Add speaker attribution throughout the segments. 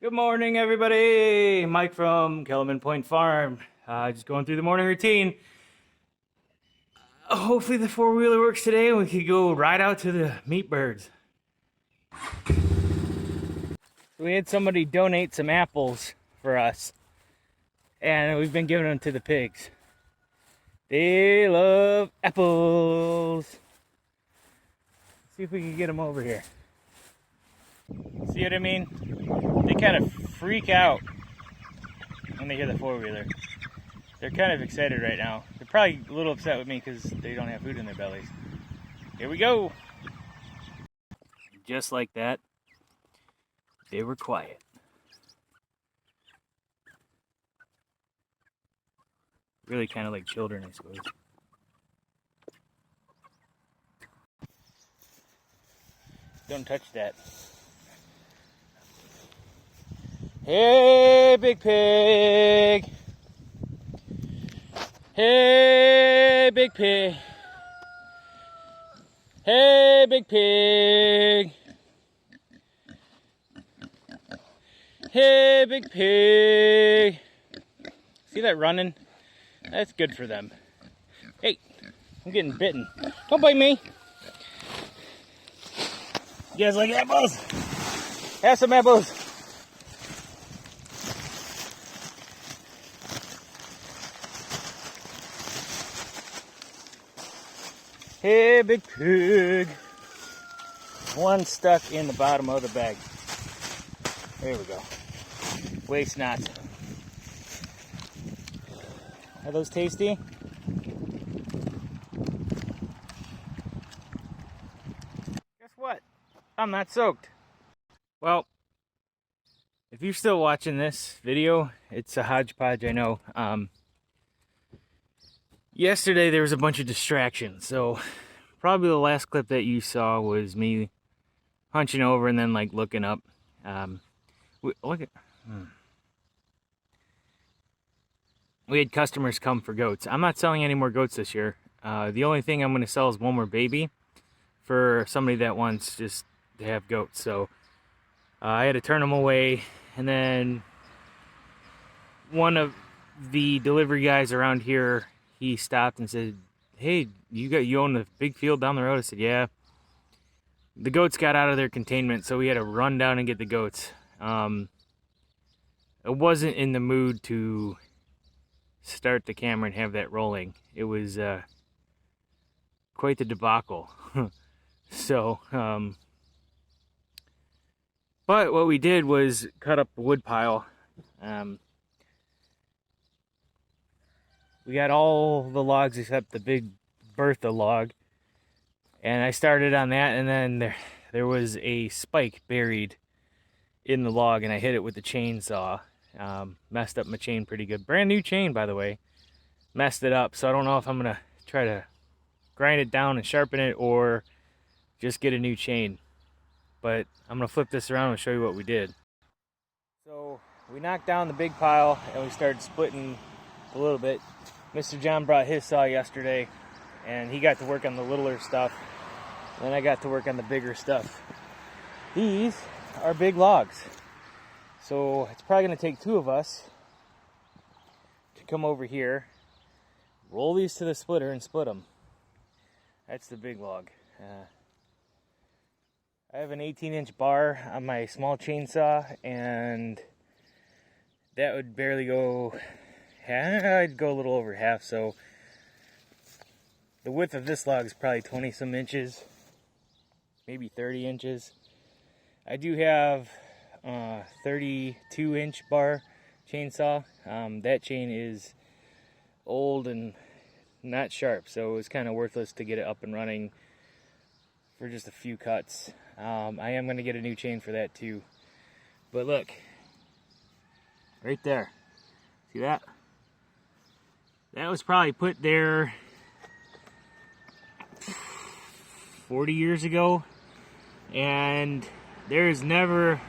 Speaker 1: Good morning, everybody. Mike from Kellerman Point Farm. Just going through the morning routine. Hopefully the four-wheeler works today and we could go ride out to the meat birds. We had somebody donate some apples for us, and we've been giving them to the pigs. They love apples. Let's see if we can get them over here. See what I mean? They kind of freak out when they hear the four-wheeler. They're kind of excited right now. They're probably a little upset with me because they don't have food in their bellies. Here we go. Just like that, they were quiet. Really kind of like children, I suppose. Don't touch that. Hey, big pig. Hey, big pig. Hey, big pig. Hey, big pig. See that running? That's good for them. Hey, I'm getting bitten. Don't bite me. You guys like apples? Have some apples. Hey, big pig. One stuck in the bottom of the bag. There we go. Waste not. Are those tasty? Guess what? I'm not soaked. Well, if you're still watching this video, it's a hodgepodge, I know. Yesterday there was a bunch of distractions, so probably the last clip that you saw was me hunching over and then like looking up. We had customers come for goats. I'm not selling any more goats this year. The only thing I'm going to sell is one more baby for somebody that wants just to have goats. So I had to turn them away, and then one of the delivery guys around here, he stopped and said, "Hey, you own the big field down the road?" I said, "Yeah." The goats got out of their containment, so we had to run down and get the goats. I wasn't in the mood to start the camera and have that rolling. It was quite the debacle. So, but what we did was cut up the wood pile. We got all the logs except the big Bertha log, and I started on that, and then there was a spike buried in the log, and I hit it with the chainsaw. Messed up my chain pretty good. Brand new chain, by the way. Messed it up, so I don't know if I'm gonna try to grind it down and sharpen it or just get a new chain. But I'm gonna flip this around and show you what we did. So we knocked down the big pile and we started splitting a little bit. Mr. John brought his saw yesterday and he got to work on the littler stuff. Then I got to work on the bigger stuff. These are big logs. So it's probably gonna take two of us to come over here, roll these to the splitter and split them. That's the big log. I have an 18-inch bar on my small chainsaw, and that would barely go, I'd go a little over half, so the width of this log is probably 20-some inches, maybe 30 inches. I do have a 32-inch bar chainsaw. That chain is old and not sharp, so it was kind of worthless to get it up and running for just a few cuts. I am going to get a new chain for that too. But look, right there, see that? That was probably put there 40 years ago, and there is never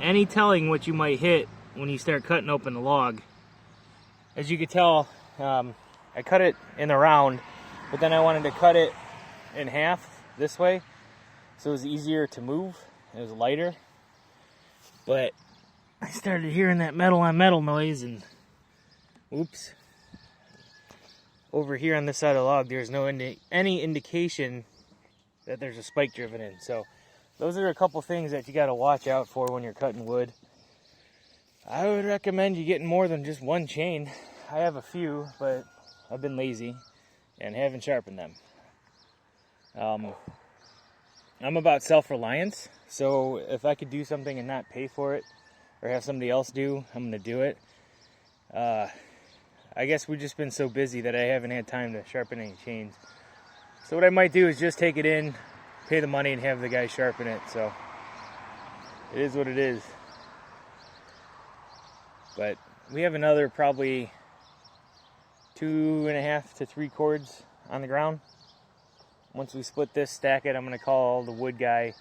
Speaker 1: any telling what you might hit when you start cutting open the log. As you can tell, I cut it in the round, but then I wanted to cut it in half this way so it was easier to move. It was lighter, but I started hearing that metal on metal noise, and oops. Over here on this side of the log, there's no any indication that there's a spike driven in. So those are a couple things that you got to watch out for when you're cutting wood. I would recommend you getting more than just one chain. I have a few, but I've been lazy and haven't sharpened them. I'm about self-reliance, so if I could do something and not pay for it, or have somebody else do, I'm going to do it. I guess we've just been so busy that I haven't had time to sharpen any chains. So what I might do is just take it in, pay the money, and have the guy sharpen it. So it is what it is. But we have another probably 2.5 to 3 cords on the ground. Once we split this, stack it, I'm going to call the wood guy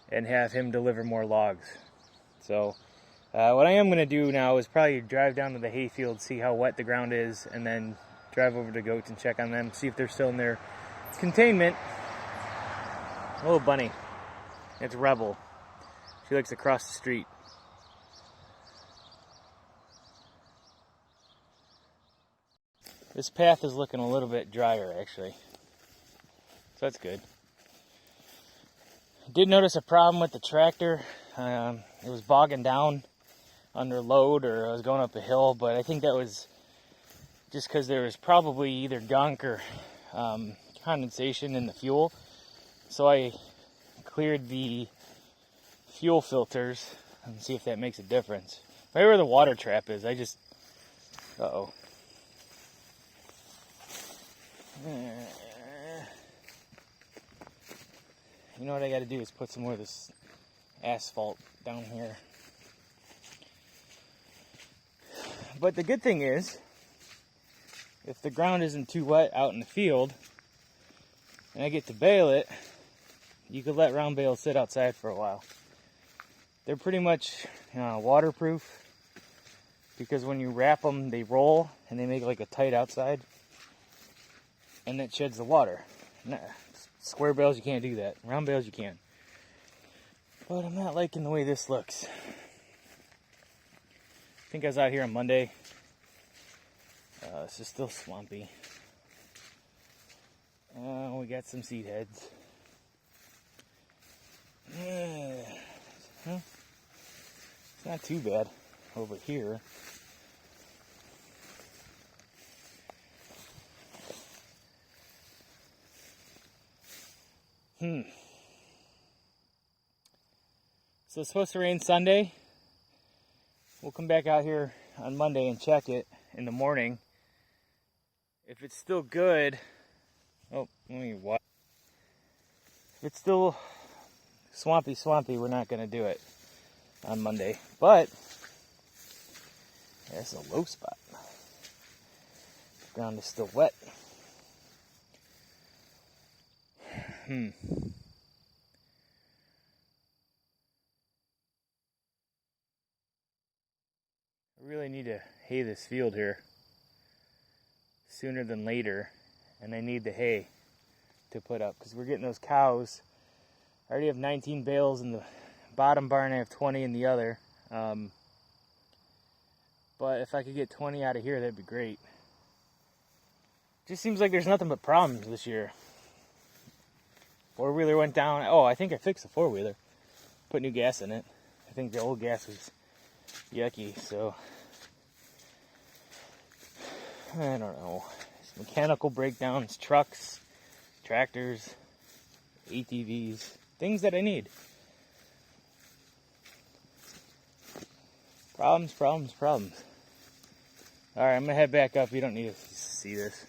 Speaker 1: and have him deliver more logs. So what I am going to do now is probably drive down to the hayfield, see how wet the ground is, and then drive over to goats and check on them, see if they're still in their containment. A little bunny. It's Rebel. She likes to cross the street. This path is looking a little bit drier, actually. So that's good. I did notice a problem with the tractor. It was bogging down under load, or I was going up a hill, but I think that was just because there was probably either gunk or condensation in the fuel. So I cleared the fuel filters and see if that makes a difference. Right where the water trap is, I just... Uh-oh. You know what I got to do is put some more of this asphalt down here. But the good thing is, if the ground isn't too wet out in the field, and I get to bale it, you could let round bales sit outside for a while. They're pretty much waterproof, because when you wrap them, they roll, and they make like a tight outside, and that sheds the water. Square bales, you can't do that. Round bales, you can. But I'm not liking the way this looks. I think I was out here on Monday. This is still swampy. We got some seed heads. It's not too bad over here. So it's supposed to rain Sunday. We'll come back out here on Monday and check it in the morning. If it's still good, let me watch. If it's still swampy, we're not going to do it on Monday. But there's a low spot. The ground is still wet. I really need to hay this field here sooner than later, and I need the hay to put up because we're getting those cows. I already have 19 bales in the bottom barn. I have 20 in the other. But if I could get 20 out of here, that'd be great. Just seems like there's nothing but problems this year. Four-wheeler went down. Oh, I think I fixed the four-wheeler. Put new gas in it. I think the old gas was yucky, so I don't know. Mechanical breakdowns, trucks, tractors, ATVs, things that I need. Problems. Alright, I'm gonna head back up. You don't need to see this.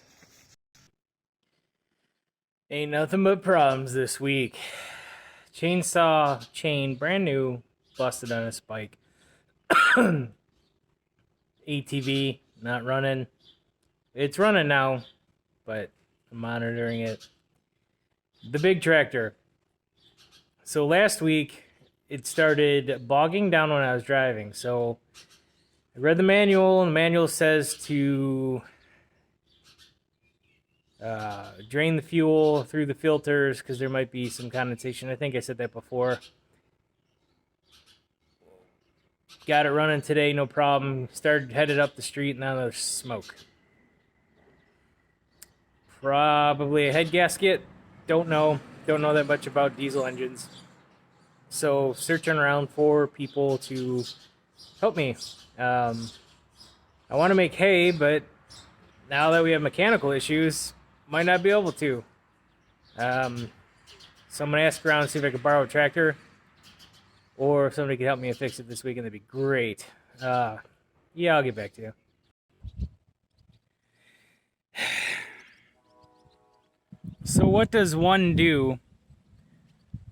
Speaker 1: Ain't nothing but problems this week. Chainsaw chain, brand new, busted on a spike. ATV, not running. It's running now, but I'm monitoring it. The big tractor. So last week, it started bogging down when I was driving. So I read the manual, and the manual says to drain the fuel through the filters because there might be some condensation. I think I said that before. got it running today, no problem. Headed up the street, and now there's smoke. Probably a head gasket. Don't know that much about diesel engines. So searching around for people to help me. I want to make hay, but now that we have mechanical issues, might not be able to. So I'm gonna ask around and see if I can borrow a tractor, or if somebody could help me fix it this weekend, that'd be great. Yeah, I'll get back to you. So what does one do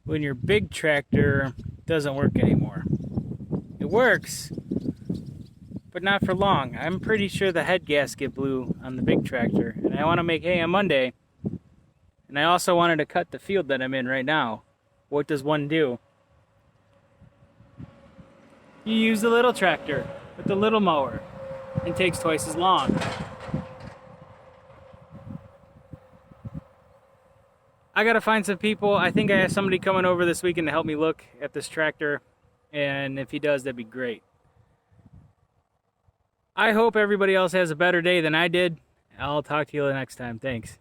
Speaker 1: when your big tractor doesn't work anymore? It works, but not for long. I'm pretty sure the head gasket blew on the big tractor, and I want to make hay on Monday. And I also wanted to cut the field that I'm in right now. What does one do? You use the little tractor with the little mower. It takes twice as long. I gotta find some people. I think I have somebody coming over this weekend to help me look at this tractor, and if he does, that'd be great. I hope everybody else has a better day than I did. I'll talk to you the next time. Thanks.